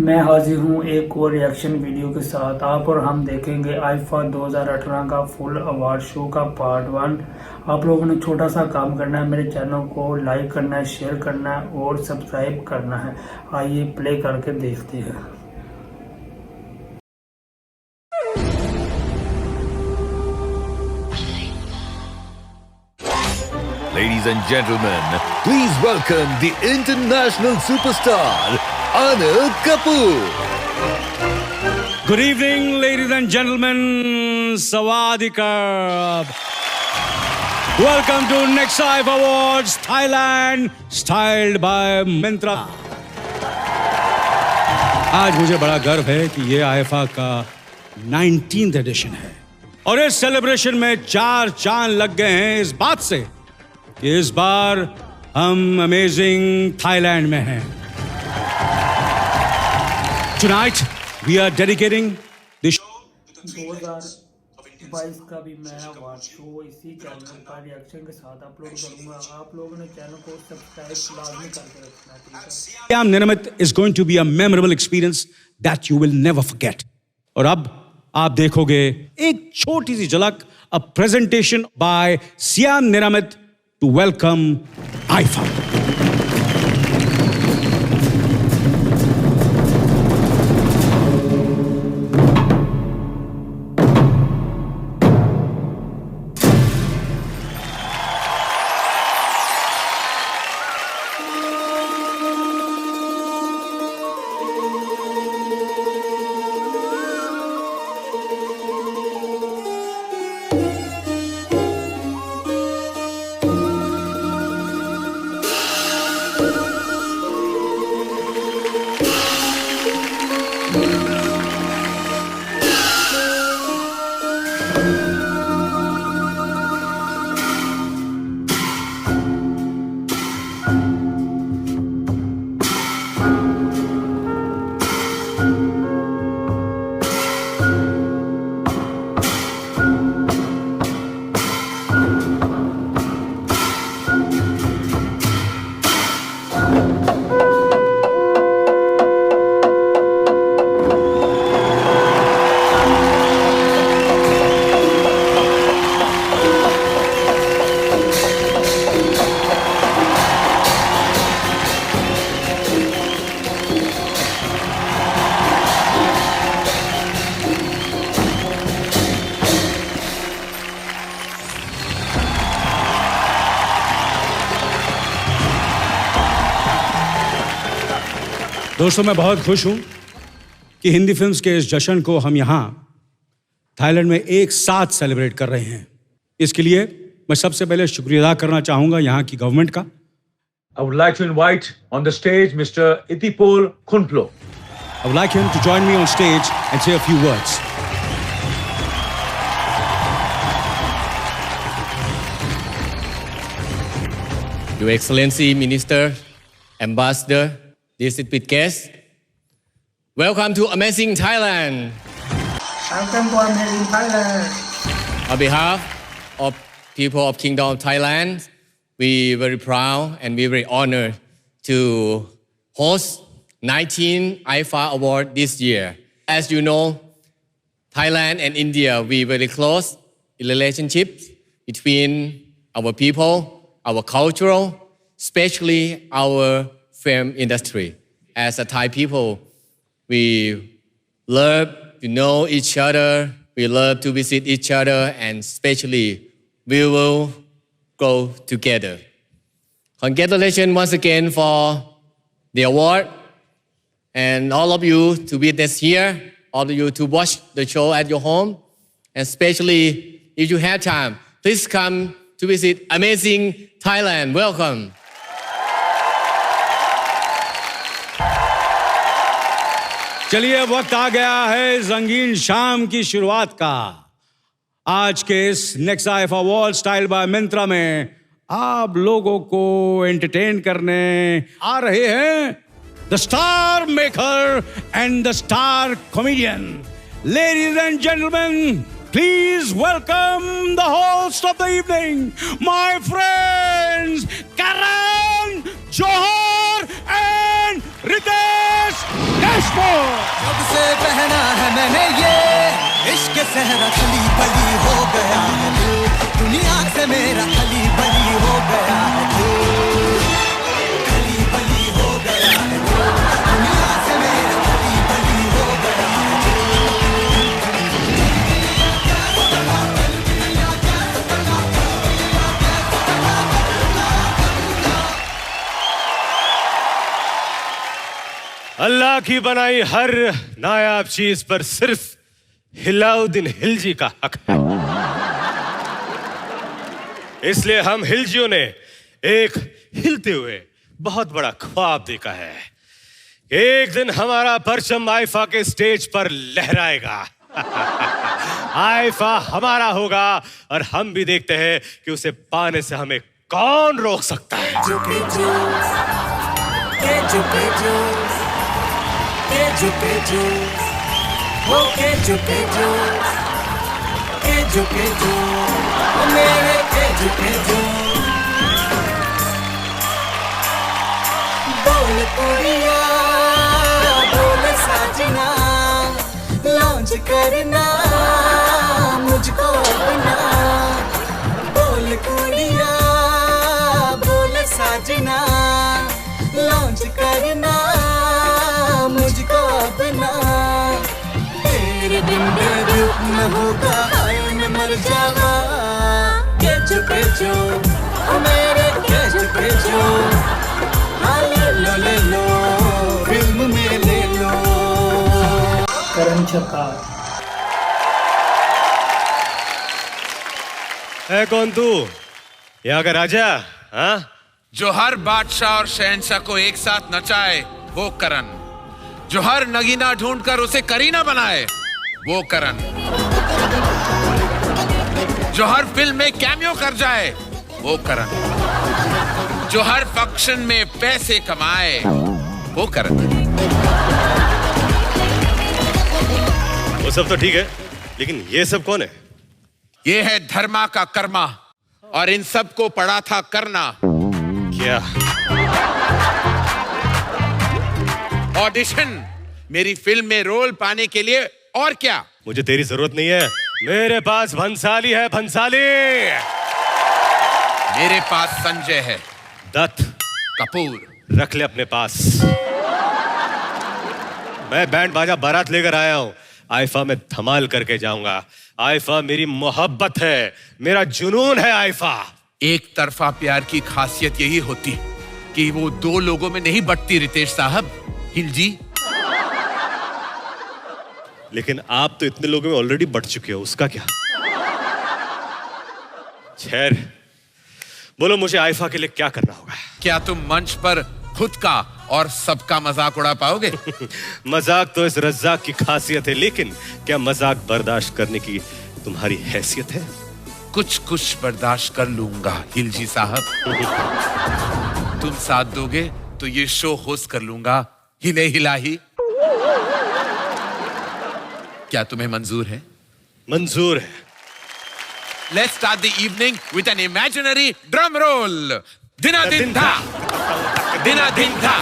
मैं हाजिर हूँ एक और रिएक्शन वीडियो के साथ। आप और हम देखेंगे आईफा 2018 का फुल अवार्ड शो का पार्ट 1। आप लोगों ने छोटा सा काम करना है, मेरे चैनल को लाइक करना है, शेयर करना है और सब्सक्राइब करना है। आइए प्ले करके देखते हैं। Ladies and gentlemen, please welcome the international superstar, Anil Kapoor. Good evening, ladies and gentlemen. Sawadee-krap. Welcome to Next Life Awards Thailand, styled by Myntra. आज मुझे बड़ा गर्व है कि ये आईफा का 19th एडिशन है और इस सेलिब्रेशन में 4 चांद लग गए हैं इस बात से कि इस बार हम अमेजिंग थाईलैंड में हैं। Tonight we are dedicating this 2022 का भी मैं अवार्ड शो इसी चैनल का रिएक्शन के साथ अपलोड करूंगा। आप लोगों ने चैनल को सब्सक्राइब लाजमी करके रखना, ठीक है। Siam Niramat is going to be a memorable experience that you will never forget. और अब आप देखोगे एक छोटी सी झलक, a presentation by Siam Niramat to welcome IIFA. दोस्तों, मैं बहुत खुश हूं कि हिंदी फिल्म्स के इस जश्न को हम यहां थाईलैंड में एक साथ सेलिब्रेट कर रहे हैं। इसके लिए मैं सबसे पहले शुक्रिया अदा करना चाहूंगा यहां की गवर्नमेंट का। I would like to invite on the stage Mr. Itipol Khunplo. I would like him to join me on stage and say a few words. Your Excellency, Minister, Ambassador, distinguished guests, welcome to Amazing Thailand. Welcome to Amazing Thailand. On behalf of people of Kingdom of Thailand, we very proud and we very honored to host 19 IFA Award this year. As you know, Thailand and India, we very close relationships between our people, our cultural, especially our film industry. As a Thai people, we love to know each other, we love to visit each other, and especially we will go together. Congratulations once again for the award, and all of you to witness here, all of you to watch the show at your home, and especially if you have time, please come to visit Amazing Thailand. Welcome. चलिए, वक्त आ गया है रंगीन शाम की शुरुआत का। आज के इस next IIFA award style by Myntra में आप लोगों को एंटरटेन करने आ रहे हैं the star maker and the star comedian. Ladies and gentleman, please welcome the host of the evening, my friends, Karan Johar and Ritesh Deshmukh. जब से पहना है मैंने ये इश्क सहरा खली बली हो गया है दिल, दुनिया से मेरा खली बली हो गया है दिल, खली बली हो गया है दिल, दुनिया से मेरा खली बली हो गया है अल्लाह की बनाई हर नायाब चीज पर सिर्फ हिलाउद्दीन खिलजी का हक है। इसलिए हम खिलजियों ने एक हिलते हुए बहुत बड़ा ख्वाब देखा है। एक दिन हमारा परचम आईफा के स्टेज पर लहराएगा। आईफा हमारा होगा और हम भी देखते हैं कि उसे पाने से हमें कौन रोक सकता है। झुके जो, के झुके जो, के झुके जो, वो के झुके जो, के झुके जो, वो मेरे के झुके जो। बोल कुड़िया, बोल साजना, लॉन्च करना मुझको अपना। बोल कुड़िया, बोल साजना, लॉन्च करना मुझको अपना। तेरे बिन बेरुख न होगा, हाय मैं मर जावा। के झुके जो, ओ मेरे के झुके जो, हाँ ले लो, फिल्म में ले लो। करण छक्का। है कौन तू? यहाँ का राजा? हाँ? जो हर बादशाह और शहंशाह को एक साथ नचाए वो करण, जो हर नगीना ढूंढकर उसे करीना बनाए वो करण, जो हर फिल्म में कैमियो कर जाए वो करण, जो हर फंक्शन में पैसे कमाए वो करण। वो सब तो ठीक है, लेकिन ये सब कौन है? ये है धर्मा का कर्मा और इन सब को पड़ा था करना। क्या? ऑडिशन, मेरी फिल्म में रोल पाने के लिए। और क्या? मुझे तेरी जरूरत नहीं है, मेरे पास भंसाली है, भंसाली। मेरे पास संजय है। दत्त कपूर रख ले अपने पास। मैं बैंड बाजा बारात लेकर आया हूं। आईफा में धमाल करके जाऊंगा। आईफा मेरी मोहब्बत है, मेरा जुनून है आईफा। एक तरफा प्यार की खासियत यही होती कि वो दो लोगों में नहीं बटती रितेश साहब, खिलजी। लेकिन आप तो इतने लोगों में ऑलरेडी बट चुके हो, उसका क्या? खैर, बोलो मुझे आईफा के लिए क्या करना होगा? क्या तुम मंच पर खुद का और सबका मजाक उड़ा पाओगे? मजाक तो इस रज्जाक की खासियत है, लेकिन क्या मजाक बर्दाश्त करने की तुम्हारी हैसियत है? कुछ बर्दाश्त कर लूंगा खिलजी साहब। तुम साथ दोगे तो ये शो होस्ट कर लूंगा, हिले हिलाही। क्या तुम्हें मंजूर है? मंजूर है। Let's start the evening with an imaginary drum roll. Dina din tha, dina din tha,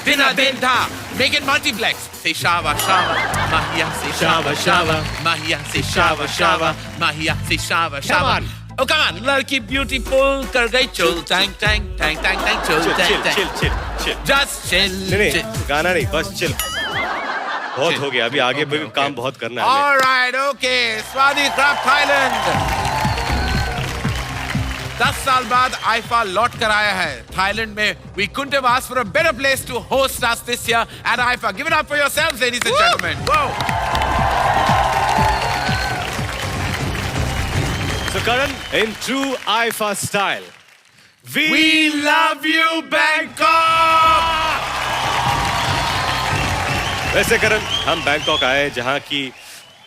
dina din tha. Make it multiplex. Say shava shava, mahia say shava shava, mahia say shava shava, mahia say shava shava. Oh come on, लड़की beautiful कर गई चल tang tang tang tang tang चल tang tang. chill. Just chill. नहीं, गाना नहीं, बस chill. बहुत हो गया, अभी आगे भी काम बहुत करना है। All right, okay. स्वादी क्राफ्ट थाईलैंड। 10 साल बाद आईफा लौट कर आया है थाईलैंड में। We couldn't have asked for a better place to host us this year at IFA. Give it up for yourselves, ladies and gentlemen. Whoa. So Karan, in true IFA style, We love you, Bangkok. वैसे करण, हम Bangkok आए जहां की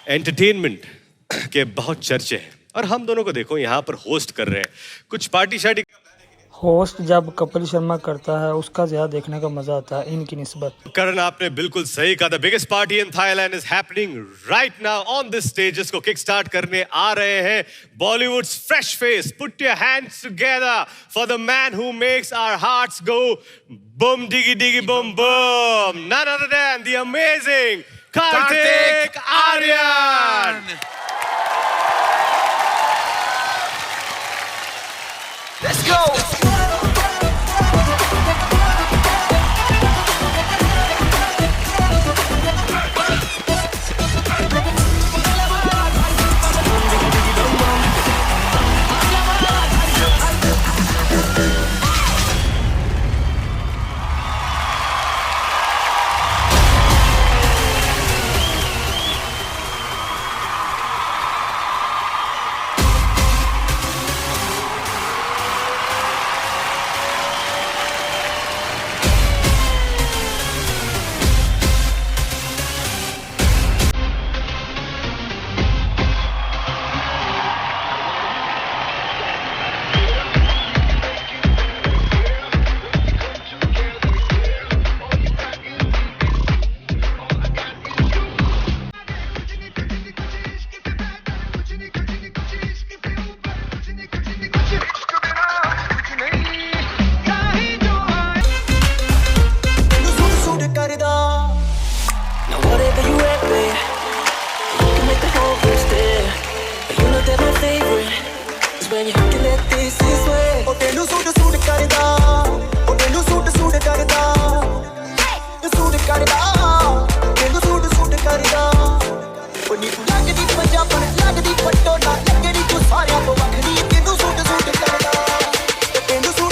entertainment के बहुत चर्चे हैं, और हम दोनों को देखो यहाँ पर होस्ट कर रहे हैं। कुछ पार्टी शार्टी होस्ट जब कपिल शर्मा करता है उसका ज़्यादा देखने का मज़ा आता है इनकी निस्बत। करण, आपने बिल्कुल सही कहा। The biggest party in Thailand is happening right now on this stage, जिसको किक स्टार्ट करने आ रहे हैं Bollywood's fresh face. Put your hands together for the man who makes our hearts go boom diggy diggy boom boom, none other than the amazing Kartik Aryan. Let's go. When you can let this is way. Oh, tenu suit karda. Oh, tenu suit karda. Suit karda. Tenu suit karda. Oh, ni tu lagdi panjaban, lagdi patona, lagdi tu saarya to vakhri. Tenu suit karda. Tenu suit.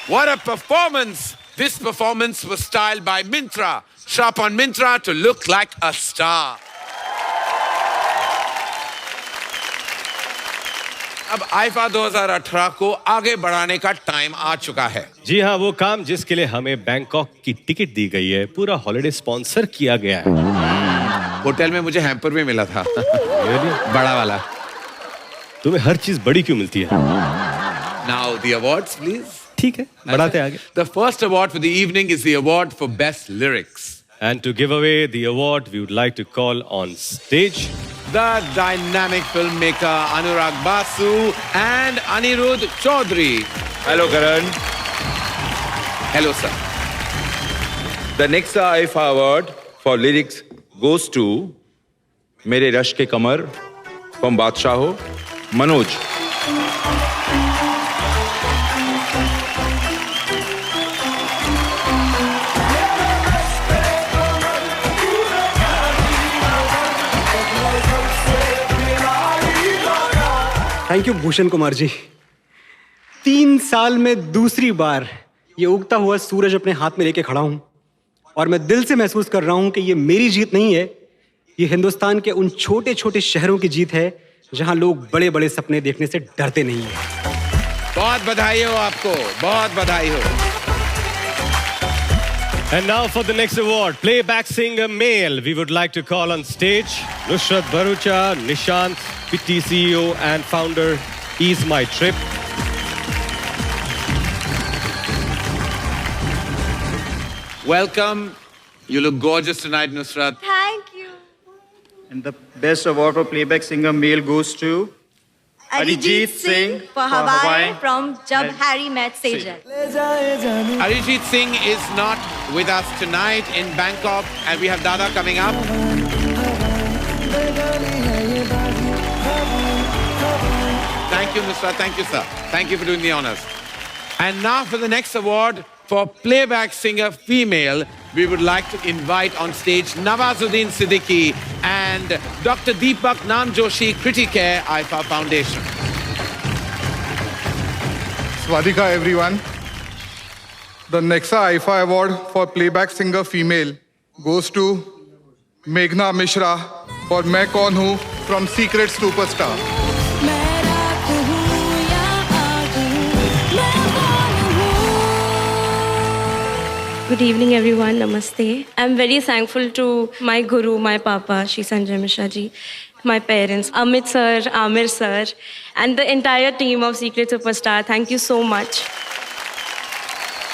What a performance! This performance was styled by Myntra. Shop on Myntra to look like a star. अब IIFA 2018 को आगे बढ़ाने का time आ चुका है। जी हाँ, वो काम जिसके लिए हमें बैंकॉक की टिकट दी गई है, पूरा हॉलिडे स्पॉन्सर किया गया है, होटल में मुझे हैम्पर भी मिला था बड़ा वाला। तुम्हें हर चीज बड़ी क्यों मिलती है? Now the awards, please. ठीक है, बढ़ाते आगे। The first award for the evening is the award for best lyrics. And to give away the award, we would like to call on stage The dynamic filmmaker Anurag Basu and Anirudh Chaudhary. Hello, Karan. Hello, sir. The Nexa IFA Award for lyrics goes to मेरे रश के कमर from Baadshaho Manoj. Thank you Bhushan Kumar ji. 3 साल में दूसरी बार ये उगता हुआ सूरज अपने हाथ में लेके खड़ा हूं और मैं दिल से महसूस कर रहा हूं कि ये मेरी जीत नहीं है, ये हिंदुस्तान के उन छोटे छोटे शहरों की जीत है जहां लोग बड़े बड़े सपने देखने से डरते नहीं हैं। बहुत बधाई हो आपको, बहुत बधाई हो। And now for the next award, playback singer male, we would like to call on stage Nusrat Bharucha, Nishant, PT CEO and founder, Ease My Trip. Welcome. You look gorgeous tonight, Nusrat. Thank you. And the best award for playback singer male goes to Arijit Singh for Hawaii from Jab Harry Met Sejal. Arijit Singh is not with us tonight in Bangkok, and we have Dada coming up. Thank you, Nusrat. Thank you, sir. Thank you for doing the honors. And now for the next award for playback singer female, we would like to invite on stage Nawazuddin Siddiqui and Dr. Deepak Nam Joshi, Criticare IFA Foundation. Swadika everyone. The Nexa IFA Award for playback singer female goes to Meghna Mishra for Main Kaun Hu from Secret Superstar. Good evening, everyone. Namaste. I'm very thankful to my guru, my papa, Shri Sanjay Mishra ji, my parents, Amit sir, Amir sir, and the entire team of Secret Superstar. Thank you so much.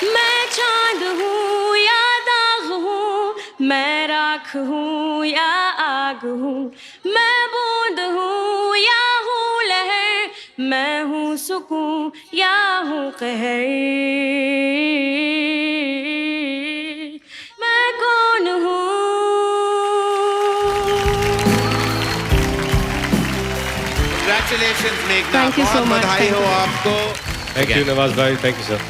मैं चांद हूँ या दाग हूँ, मैं राख हूँ या आग हूँ, मैं बूंद हूँ या हूँ लहर, मैं हूँ सुकून या हूँ कहर, मैं कौन हूँ? Congratulations, Meghna. Thank you so much. बधाई हो आपको. Thank you, Nawaz bhai. Thank you, sir.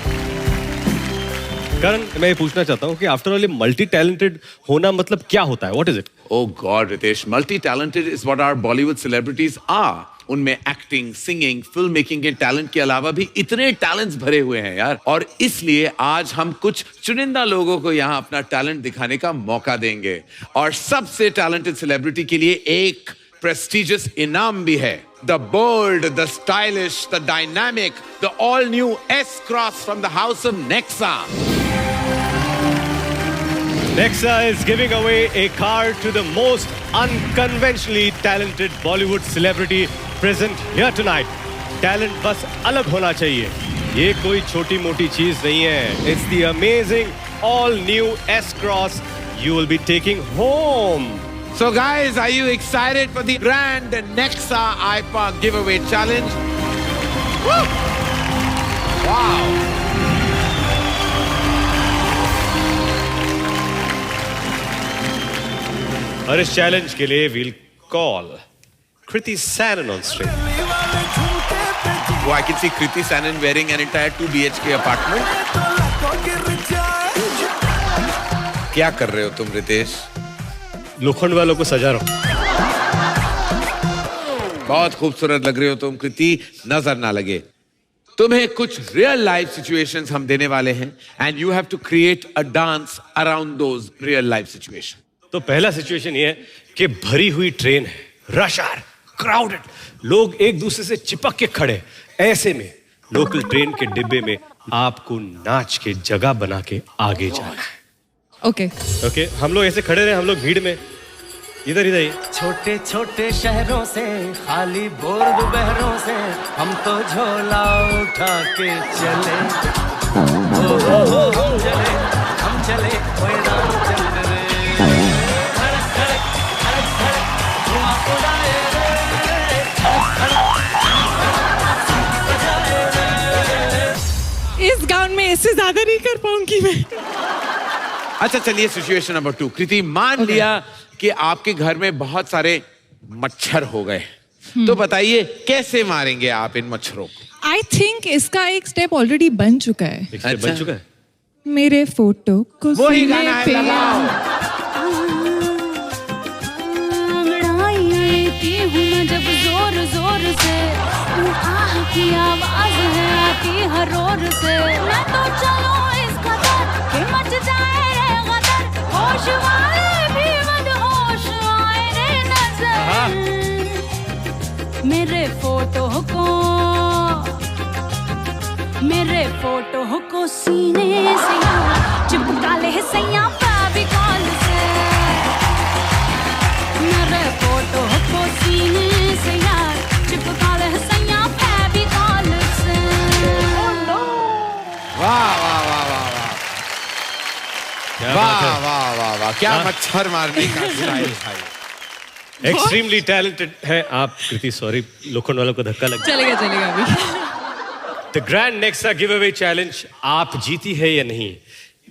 करण, मैं ये पूछना चाहता हूँ कि आफ्टर ऑल मल्टी टैलेंटेड होना मतलब क्या होता है? What is it? Oh God, Ritesh, multi-talented is what our Bollywood celebrities are. उनमें एक्टिंग, सिंगिंग, फिल्म मेकिंग के टैलेंट के अलावा भी इतने टैलेंट्स भरे हुए हैं यार, और इसलिए आज हम कुछ चुनिंदा लोगों को यहाँ अपना टैलेंट दिखाने का मौका देंगे, और सबसे टैलेंटेड सेलिब्रिटी के लिए एक प्रेस्टिजियस इनाम भी है. The bold, the stylish, the dynamic, the all-new S-Cross from the house of Nexa. Nexa is giving away a card to the most unconventionally talented Bollywood celebrity present here tonight. Talent बस अलग होना चाहिए. ये कोई छोटी मोटी चीज नहीं है. It's the amazing all-new S-Cross you will be taking home. So guys, are you excited for the grand Nexa IFA giveaway challenge? Woo! Wow! और इस चैलेंज के लिए we'll call Kriti Sanon on stage. Oh, I can see Kriti Sanon wearing an entire 2 BHK apartment. क्या कर रहे हो तुम, रितेश? लोखंड वालों को सजा रहा हूं. बहुत खूबसूरत लग रहे हो तुम, कृति. नजर ना लगे. तुम्हें कुछ रियल लाइफ सिचुएशंस हम देने वाले हैं, and you have to create a dance around those real life situation. तो पहला सिचुएशन ये है कि भरी हुई ट्रेन है, रश आवर, क्राउडेड, लोग एक दूसरे से चिपक के खड़े. ऐसे में लोकल ट्रेन के डिब्बे में आपको नाच के जगह बना के आगे जाना है. ओके. ओके, हम लोग ऐसे खड़े रहे, हम लोग भीड़ में, इधर इधर छोटे छोटे शहरों से खाली बोर दोपहरों से हम तो झोला उठा के चले हम चले कोई राम चल रे धड़क धड़क धड़क धड़क धुआं उड़ाए रे धड़क धड़क इस गाउन में इससे ज्यादा नहीं कर पाऊंगी मैं। अच्छा चलिए सिचुएशन नंबर 2। कृति, मान लिया कि आपके घर में बहुत सारे मच्छर हो गए, तो बताइए कैसे मारेंगे आप इन मच्छरों को? आई थिंक इसका एक स्टेप ऑलरेडी बन चुका है। अच्छा। बन चुका है। मेरे फोटो को वही गाना है, लगाओ। अंगड़ाई हूँ मैं जब जोर जोर से, तू आह की आवाज है आती हर रोर से। मैं तो चलो इस कदर कि मच जाए रे गदर, होश वाले भी मदहोश आए रे नजर। मेरे फोटो को सीने से चिपका ले सैया फेविकॉल से। मेरे फोटो को सीने से यार चिपका ले सैया फेविकॉल से। वाह वाह वाह वाह वाह वाह वाह वाह वाह, क्या मच्छर मारने का स्टाइल था। एक्सट्रीमली टैलेंटेड है आप कृति। सॉरी, लोखंड वालों को धक्का लग चलेगा चलेगा अभी। The grand Nexa give away challenge आप जीती है या नहीं,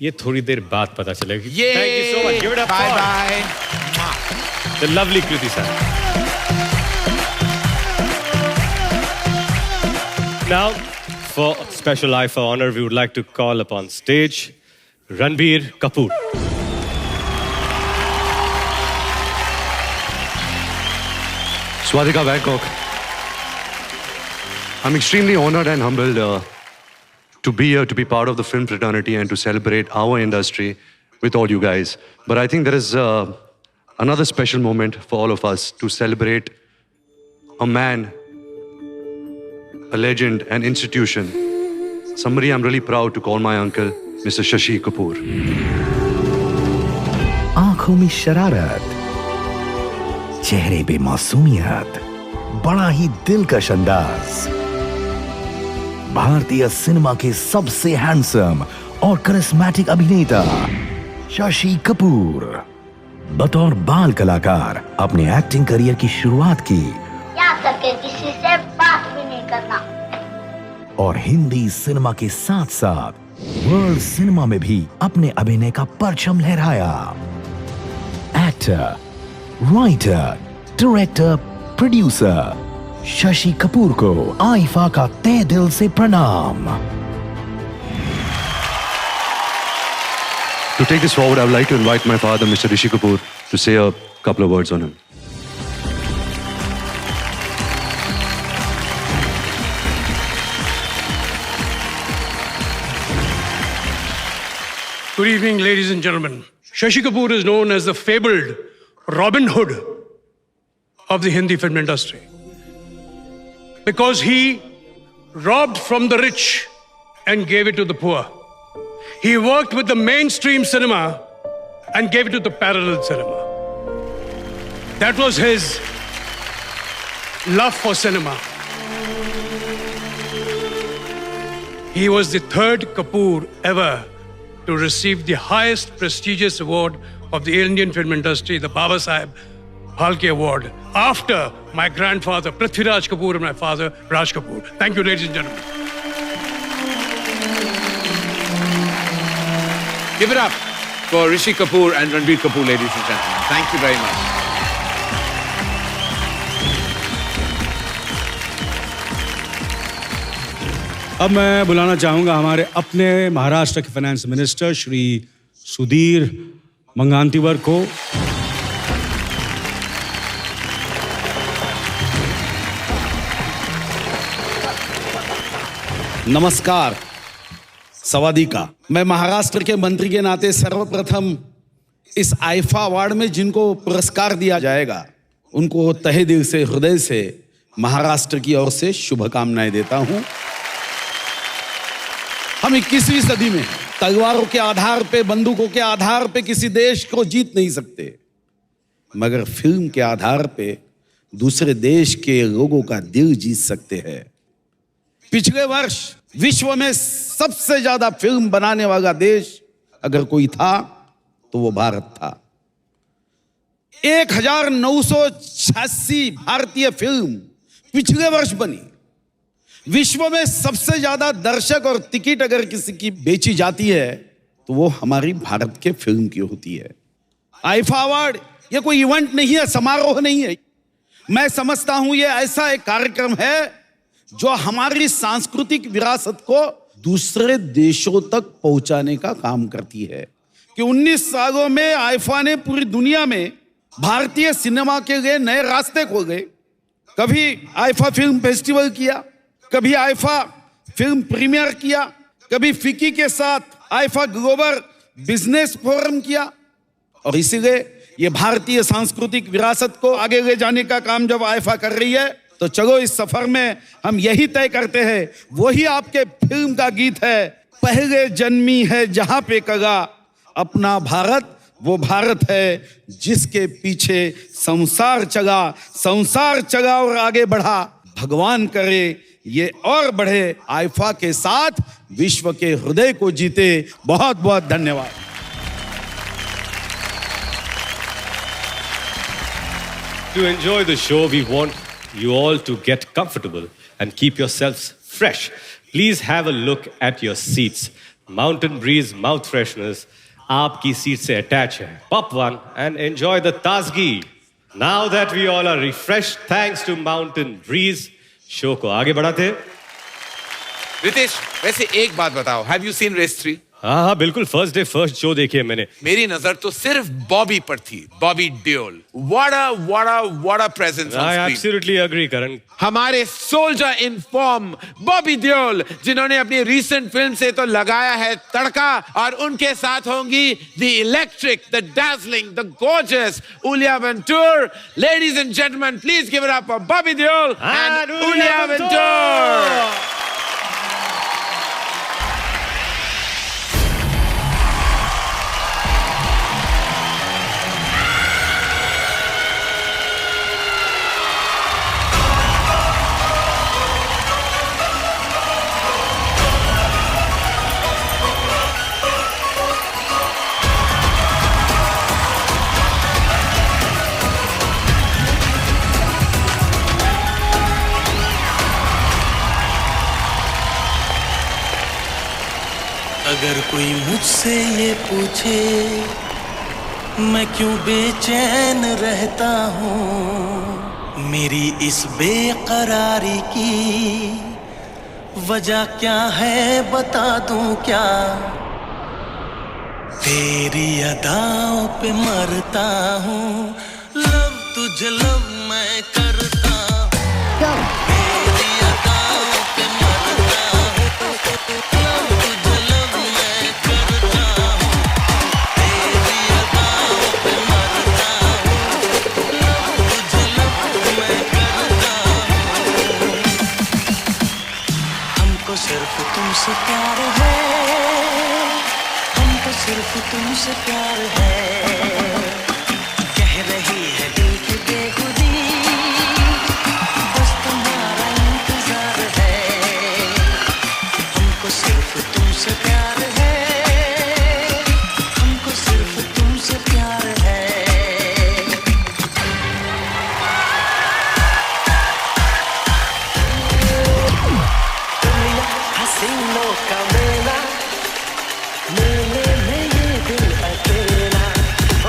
ये थोड़ी देर बाद पता चलेगा। Thank you so much. Give it up by for by the lovely Kriti sir. Now, for special eye for honor, we would like to call upon stage Ranbir Kapoor. Swadika Bangkok. I'm extremely honored and humbled to be here, to be part of the film fraternity and to celebrate our industry with all you guys. But I think there is another special moment for all of us to celebrate a man, a legend, an institution, somebody I'm really proud to call my uncle, Mr. Shashi Kapoor. आंखों में शरारत, चेहरे पे मासूमियत, बड़ा ही दिलकश अंदाज, भारतीय सिनेमा के सबसे हैंडसम और करिश्मेटिक अभिनेता शशि कपूर बतौर बाल कलाकार अपने एक्टिंग करियर की शुरुआत की। यहाँ तक कि किसी से बात भी नहीं करना। और हिंदी सिनेमा के साथ साथ वर्ल्ड सिनेमा में भी अपने अभिनय का परचम लहराया। Actor, writer, director, producer Shashi Kapoor को आईफा का तहे दिल से प्रणाम। To take this forward, I would like to invite my father, Mr. Rishi Kapoor, to say a couple of words on him. Good evening, ladies and gentlemen. Shashi Kapoor is known as the fabled Robin Hood of the Hindi film industry because he robbed from the rich and gave it to the poor. He worked with the mainstream cinema and gave it to the parallel cinema. That was his love for cinema. He was the third Kapoor ever to receive the highest prestigious award of the Indian film industry, the Baba Saheb Phalke Award, after my grandfather Prithviraj Kapoor and my father Raj Kapoor. Thank you, ladies and gentlemen. Give it up for Rishi Kapoor and Ranbir Kapoor, ladies and gentlemen. Thank you very much. अब मैं बुलाना चाहूंगा हमारे अपने महाराष्ट्र के finance minister Shri Sudhir मंगांतीवर को। नमस्कार, सवादिका। मैं महाराष्ट्र के मंत्री के नाते सर्वप्रथम इस आईफा अवार्ड में जिनको पुरस्कार दिया जाएगा उनको तहे दिल से, हृदय से महाराष्ट्र की ओर से शुभकामनाएं देता हूं। हम 21वीं सदी में तलवारों के आधार पे, बंदूकों के आधार पे किसी देश को जीत नहीं सकते, मगर फिल्म के आधार पे दूसरे देश के लोगों का दिल जीत सकते हैं। पिछले वर्ष विश्व में सबसे ज्यादा फिल्म बनाने वाला देश अगर कोई था तो वो भारत था। 1986 भारतीय फिल्म पिछले वर्ष बनी। विश्व में सबसे ज्यादा दर्शक और टिकट अगर किसी की बेची जाती है तो वो हमारी भारत के फिल्म की होती है। आईफा अवार्ड ये कोई इवेंट नहीं है, समारोह नहीं है। मैं समझता हूं ये ऐसा एक कार्यक्रम है जो हमारी सांस्कृतिक विरासत को दूसरे देशों तक पहुंचाने का काम करती है। कि 19 सालों में आईफा ने पूरी दुनिया में भारतीय सिनेमा के लिए नए रास्ते खोले। कभी आईफा फिल्म फेस्टिवल किया, कभी आईफा फिल्म प्रीमियर किया, कभी फिकी के साथ आईफा ग्लोबल बिजनेस फोरम किया। और इसीलिए ये भारतीय सांस्कृतिक विरासत को आगे ले जाने का काम जब आईफा कर रही है तो चलो इस सफर में हम यही तय करते हैं, वही आपके फिल्म का गीत है, पहले जन्मी है जहां पे कगा, अपना भारत वो भारत है जिसके पीछे संसार चला और आगे बढ़ा। भगवान करे ये और बढ़े, आईफा के साथ विश्व के हृदय को जीते। बहुत बहुत धन्यवाद। To enjoy the show, we want you all to get comfortable and keep yourselves fresh. Please have a look at your seats. Mountain Breeze mouth fresheners आपकी सीट से अटैच है. Pop one and enjoy the ताजगी. Now that we all are refreshed, thanks to Mountain Breeze, show को आगे बढ़ाते हैं. रितेश, वैसे एक बात बताओ, हैव यू सीन रेस 3? हाँ बिल्कुल, फर्स्ट डे फर्स्ट शो देखी है मैंने. मेरी नजर तो सिर्फ बॉबी पर थी, Bobby Deol. What a presence on I screen. absolutely agree, Karan. हमारे soldier in form Bobby Deol, जिन्होंने अपनी रीसेंट फिल्म से तो लगाया है तड़का, और उनके साथ होंगी the electric, the dazzling, the gorgeous Ulia Ventur. Ladies and gentlemen, please give it up for Bobby Deol and Ulia Ventur. अगर कोई मुझसे ये पूछे मैं क्यों बेचैन रहता हूँ, मेरी इस बेकरारी की वजह क्या है बता दूँ क्या। तेरी अदाओं पे मरता हूँ, लव तुझे लव मैं करता हूँ। तेरी अदाओं पे मरता हूँ, लव तुझे लव मैं करता हूँ। तेरी अदाओं पे मरता हूँ, लव तुझे लव मैं करता हूँ। हमको सिर्फ तुमसे प्यार है, हमको सिर्फ तुमसे प्यार है, कह रही है दिल की बेखुदी, बस तुम्हारा इंतजार है। हमको सिर्फ तुमसे प्यार है, हमको सिर्फ तुमसे प्यार है। दुनिया हसीनों का मेला, मेले में ये दिल अकेला, ओ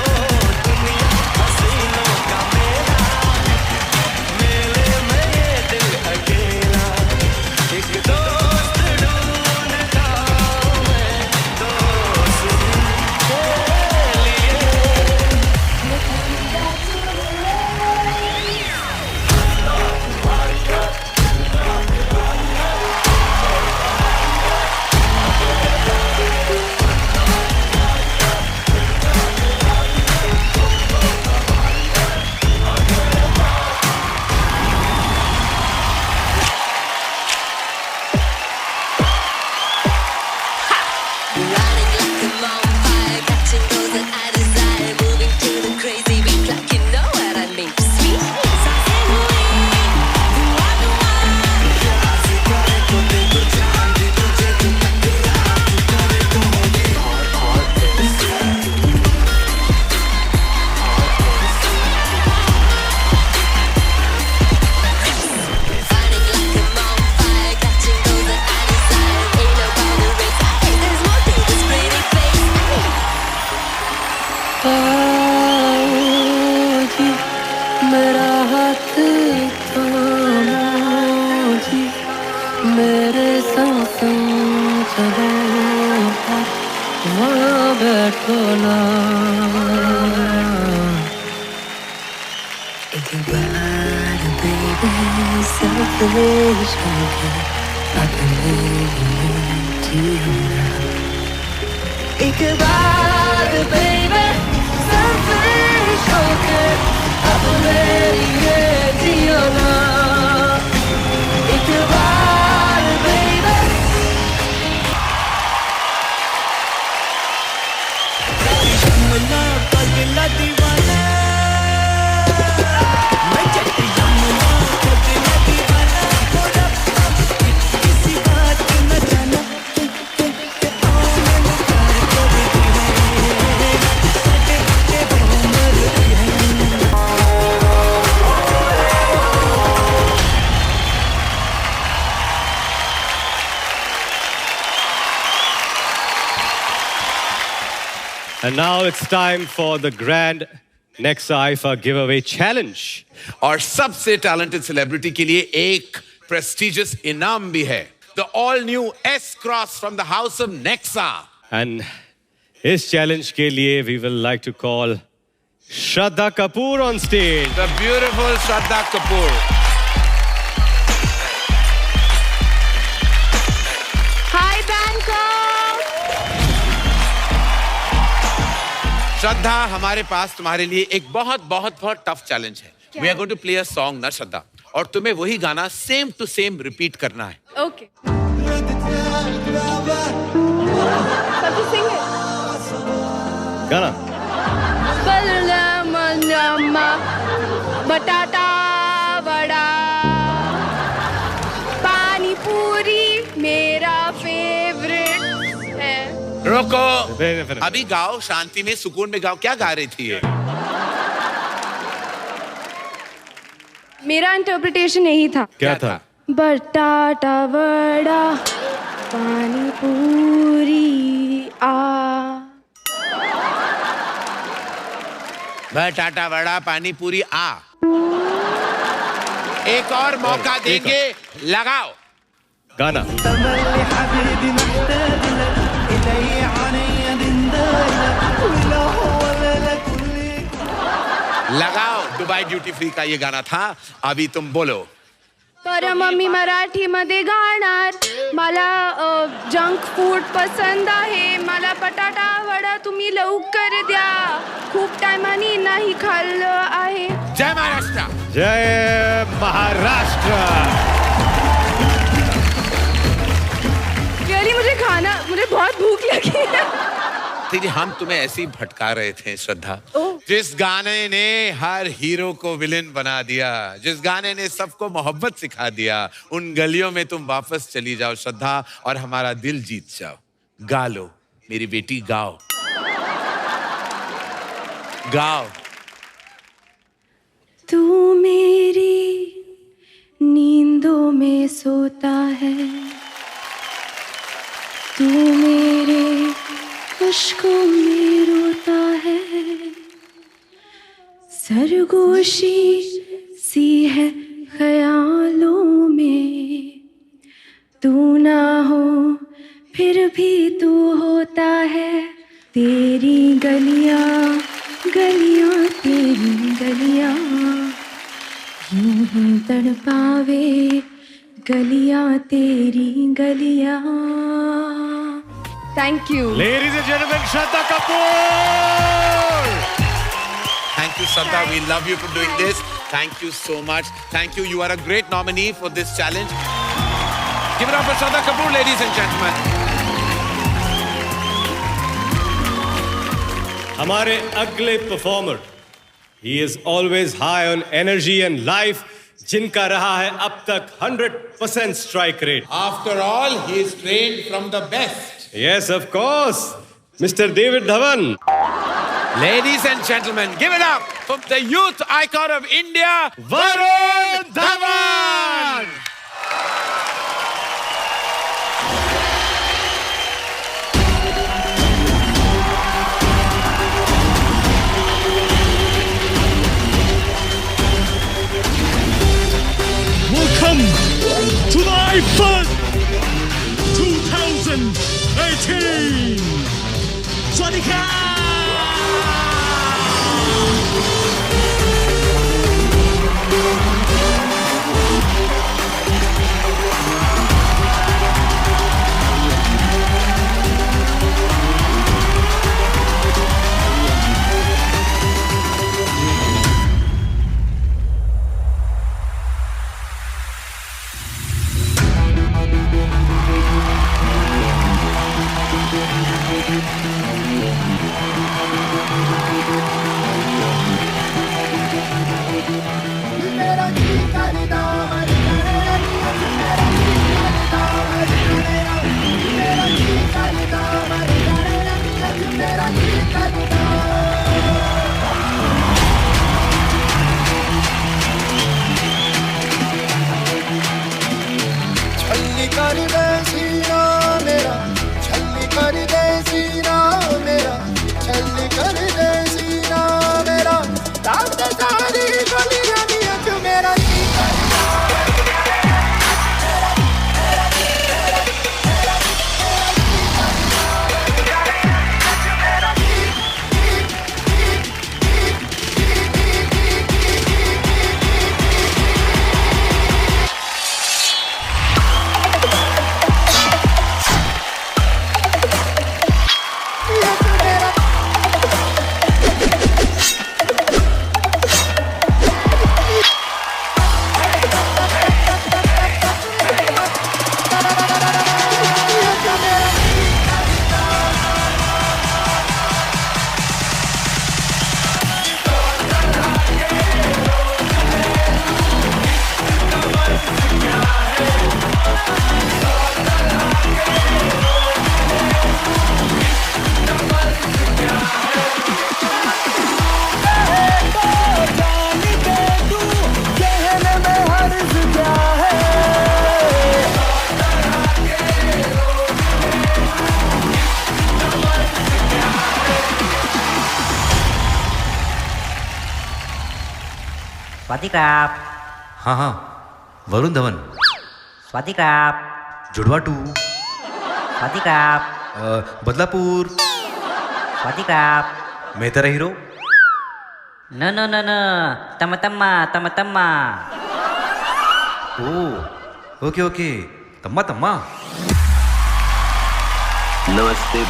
बैठो ना एक बार बेबी सफेद होके अपने लिए जियो ना एक बार बेबी सफेद होके अपने लिए जियो ना एक बार बेबी यमुना पगला दीवाना मैं जट यमुना पगला दीवाना थोड़ा किसी बात न जाना And now it's time for the grand Nexa IFA giveaway challenge. और सबसे टैलेंटेड सेलिब्रिटी के लिए एक प्रेस्टिजियस इनाम भी है. The all new S Cross from the house of Nexa. And इस challenge के लिए we will like to call Shraddha Kapoor on stage. The beautiful Shraddha Kapoor. Hi Bangkok. श्रद्धा, हमारे पास तुम्हारे लिए एक बहुत बहुत बहुत टफ चैलेंज है. We are going to play a song ना श्रद्धा, और तुम्हें वही गाना सेम टू सेम रिपीट करना है. Okay. गाना. बटाटा वड़ा पानी पूरी मेरा फेवरेट है. रोको, अभी गाओ, शांति में सुकून में गाओ. क्या गा रही थी ये? मेरा इंटरप्रिटेशन यही था. क्या था? बटाटा वड़ा पानी पूरी बटाटा वड़ा पानी पूरी आ. एक और मौका देंगे, लगाओ गाना. लगाओ. दुबई ड्यूटी फ्री का ये गाना था. अभी तुम बोलो. तर मम्मी मराठीमध्ये गाणार. मला जंक फूड पसंद आहे. मला बटाटा वडा तुम्ही लवकर द्या. खूप टायमानी नाही खाल्लं आहे. जय महाराष्ट्र. जय महाराष्ट्र. रियली मुझे बहुत भूख लगी है. देखिए, हम तुम्हें ऐसे ही भटका रहे थे श्रद्धा. जिस गाने ने हर हीरो को विलेन बना दिया, जिस गाने ने सबको मोहब्बत सिखा दिया, उन गलियों में तुम वापस चली जाओ श्रद्धा, और हमारा दिल जीत जाओ. गा लो मेरी बेटी, गाओ गाओ. तू मेरी नींदों में सोता है. तू मेरे खुशकों में रोता है. सरगोशी सी है ख्यालों में. तू ना हो फिर भी तू होता है. तेरी गलियां गलियां तेरी गलियां यूं ही तड़पावे. गलियां तेरी गलियां. Thank you. Ladies and gentlemen, Shraddha Kapoor. Thank you, Shraddha. We love you for doing this. Thank you so much. Thank you. You are a great nominee for this challenge. Give it up for Shraddha Kapoor, ladies and gentlemen. हमारे अगले performer, he is always high on energy and life. जिनका रहा है अब तक 100% strike rate. After all, he is trained from the best. Yes, of course, Mr. David Dhawan. Ladies and gentlemen, give it up for the youth icon of India, Varun Dhawan. Welcome to the IFA 2018 स्वादिका छल्ली कर दे सीना मेरा, छल्ली कर दे सीना मेरा, छल्ली कर दे सीना मेरा, ताकत सारी गलियां दिया क्यों मेरा जी स्वाति क्राप हाँ हाँ वरुण धवन स्वाति क्राप जुड़वा 2 स्वाति क्राप बदलापुर स्वाति क्राप मैं तेरा हीरो न न न न तम तम्मा तम तम्मा ओ ओके ओके तम्मा तम्मा नमस्ते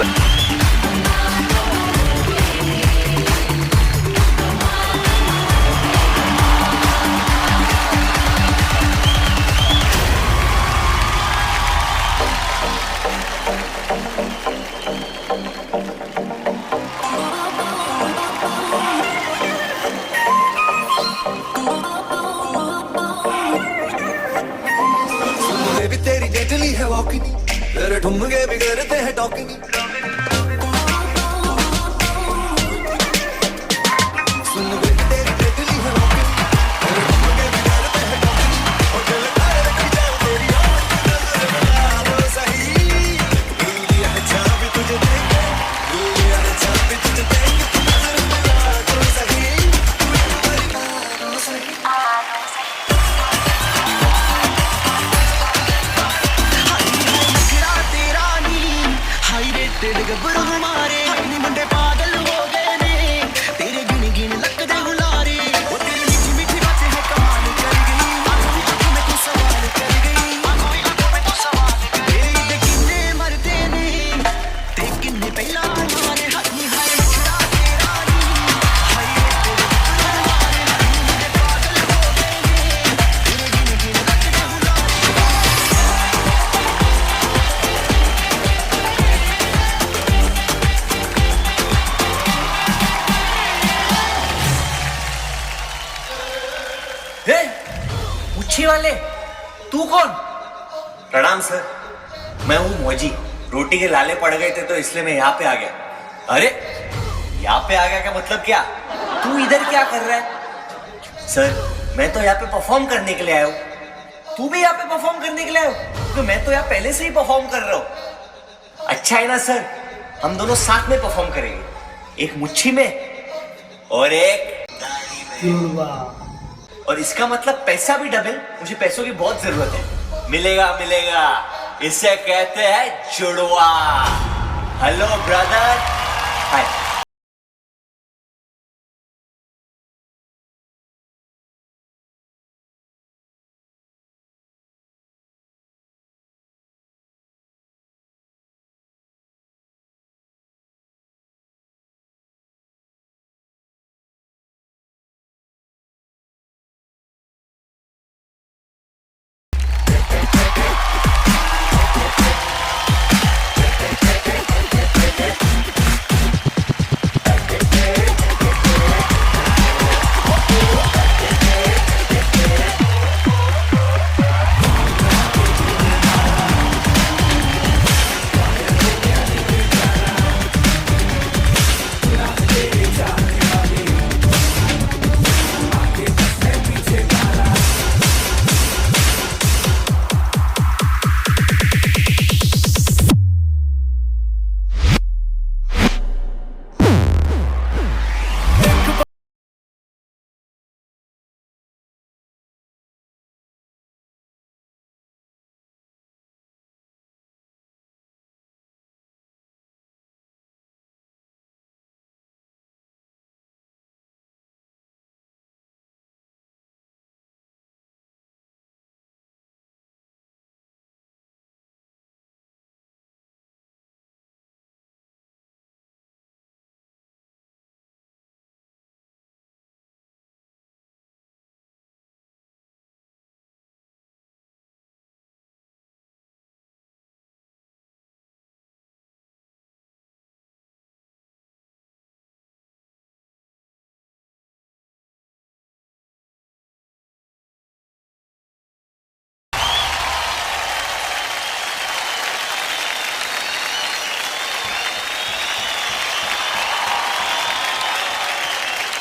भी तेरी डेडली है वॉकिंग, तेरे ठुमके भी करते हैं टॉकिंग। सुन बेटी तेरी डेडली है वॉकिंग, तेरे ठुमके भी करते हैं टॉकिंग। और दिल करे रखी जाओ तेरी आवाज़ तो सही। दिल दिया है चाबी तुझे देंगे, दिल दिया है चाबी तुझे देंगे। तू नजर मिला तो सही, तू हमारी ना तो सही। गब्बर हमारे अपने मुंडे पागल हो गए ने, तेरे गिन गिन लगते हुलारे। वो तेरी मीठी मीठी बातें है कमाल कर गई, आंखों में तू सवाल कर गई, आंखों में तू सवाल कर गई। तेरे किन्ने मरते ने ते किन्ने पहला मारे हाथ में हाय मुखड़ा तेरा नी हाय तेरे हमारे मुंडे पागल हो गए ने, तेरे गिन गिन लगते हुलारे। मुच्छी वाले तू कौन? प्रणाम सर, मैं हूँ मोजी। रोटी के लाले पड़ गए थे तो इसलिए मैं यहाँ पे आ गया। अरे यहाँ पे आ गया का मतलब क्या? तू इधर क्या कर रहा है? सर मैं तो यहाँ पे परफॉर्म करने के लिए आया हूँ। तू भी यहाँ पे परफॉर्म करने के लिए आया हो? तो मैं तो यहाँ पहले से ही परफॉर्म कर रहा हूँ। अच्छा है ना सर, हम दोनों साथ में परफॉर्म करेंगे, एक मुच्छी में और एक और इसका मतलब पैसा भी डबल। मुझे पैसों की बहुत जरूरत है। मिलेगा मिलेगा, इसे कहते हैं जुड़वा। Hello brother, hi.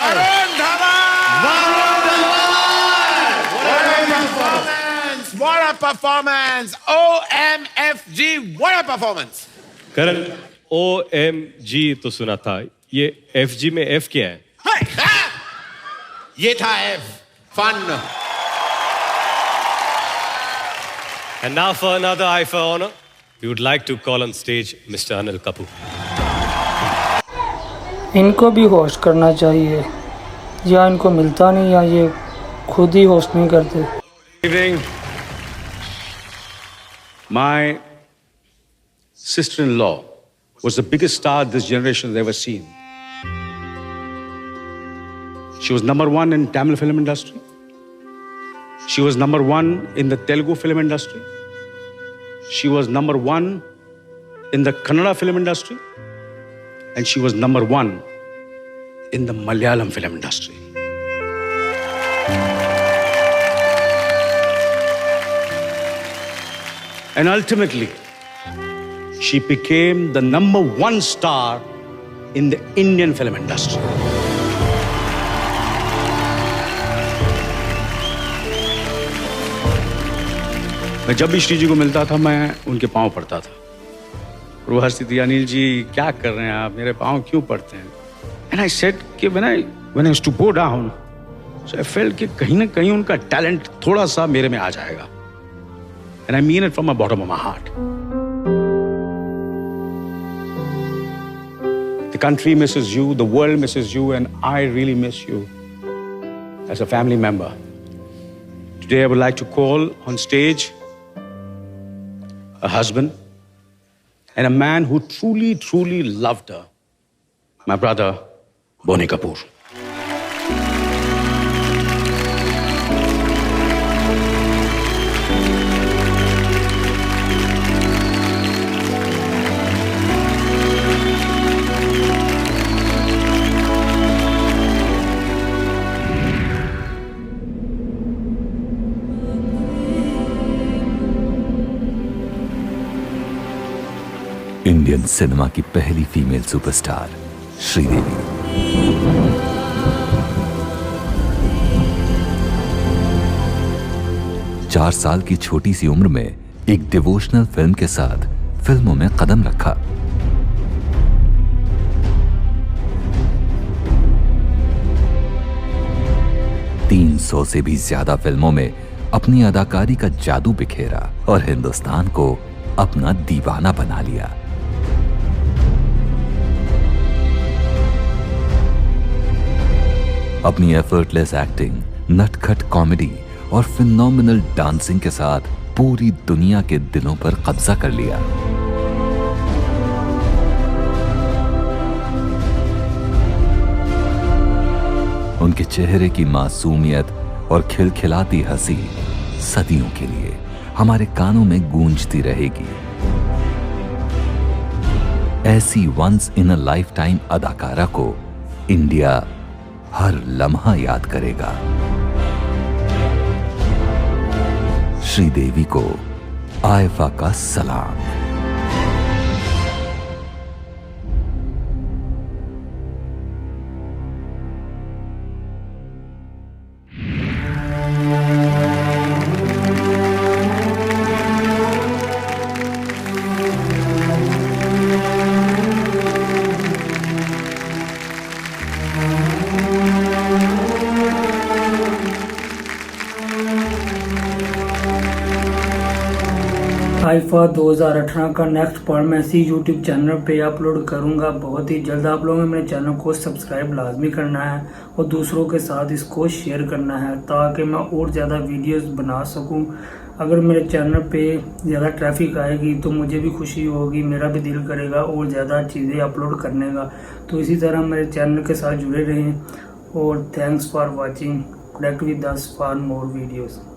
Arun Dhawan! What a performance! OMFG, what a performance! Karan, OMG तो सुना था, ये FG में F क्या है? ये था F, fun. And now for another IIFA honor, we would like to call on stage Mr. Anil Kapoor. इनको भी होस्ट करना चाहिए, या इनको मिलता नहीं या ये खुद ही होस्ट नहीं करते. Evening. My sister-in-law was the biggest star this generation has ever seen. She was #1 in Tamil film industry. She was #1 in the Telugu film industry. She was #1 in the Kannada film industry. And she was #1 in the Malayalam film industry. And ultimately, she became the #1 star in the Indian film industry. मैं जब भी श्री जी को मिलता था, मैं उनके पांव पड़ता था. और वो हंसती थी, अनिल जी क्या कर रहे हैं आप, मेरे पांव क्यों पड़ते हैं? And I said कि when I used to go down, so I felt कि कहीं ना कहीं उनका टैलेंट थोड़ा सा मेरे में आ जाएगा. And I mean it from the bottom of my heart. The country misses you, the world misses you, and I really miss you as a family member. Today I would like to call on stage a husband and a man who truly, truly loved her, my brother, Boney Kapoor. Indian cinema की पहली female superstar Sridevi. 4 साल की छोटी सी उम्र में एक devotional film के साथ फिल्मों में कदम रखा. $300 से भी ज्यादा फिल्मों में अपनी अदाकारी का जादू बिखेरा और हिंदुस्तान को अपना दीवाना बना लिया. अपनी एफर्टलेस एक्टिंग, नटखट कॉमेडी और फिनोमिनल डांसिंग के साथ पूरी दुनिया के दिलों पर कब्जा कर लिया। उनके चेहरे की मासूमियत और खिलखिलाती हंसी सदियों के लिए हमारे कानों में गूंजती रहेगी। ऐसी once in a life time अदाकारा को इंडिया हर लम्हा याद करेगा। श्रीदेवी को आयफा का सलाम। आईफा 2018 का नेक्स्ट पार्ट मैं इसी यूट्यूब चैनल पे अपलोड करूंगा बहुत ही जल्द। आप लोगों ने मेरे चैनल को सब्सक्राइब लाजमी करना है और दूसरों के साथ इसको शेयर करना है ताकि मैं और ज़्यादा वीडियोस बना सकूं। अगर मेरे चैनल पे ज़्यादा ट्रैफिक आएगी तो मुझे भी खुशी होगी, मेरा भी दिल करेगा और ज़्यादा चीज़ें अपलोड करने का। तो इसी तरह मेरे चैनल के साथ जुड़े रहें और thanks for watching. Connect with us for more videos.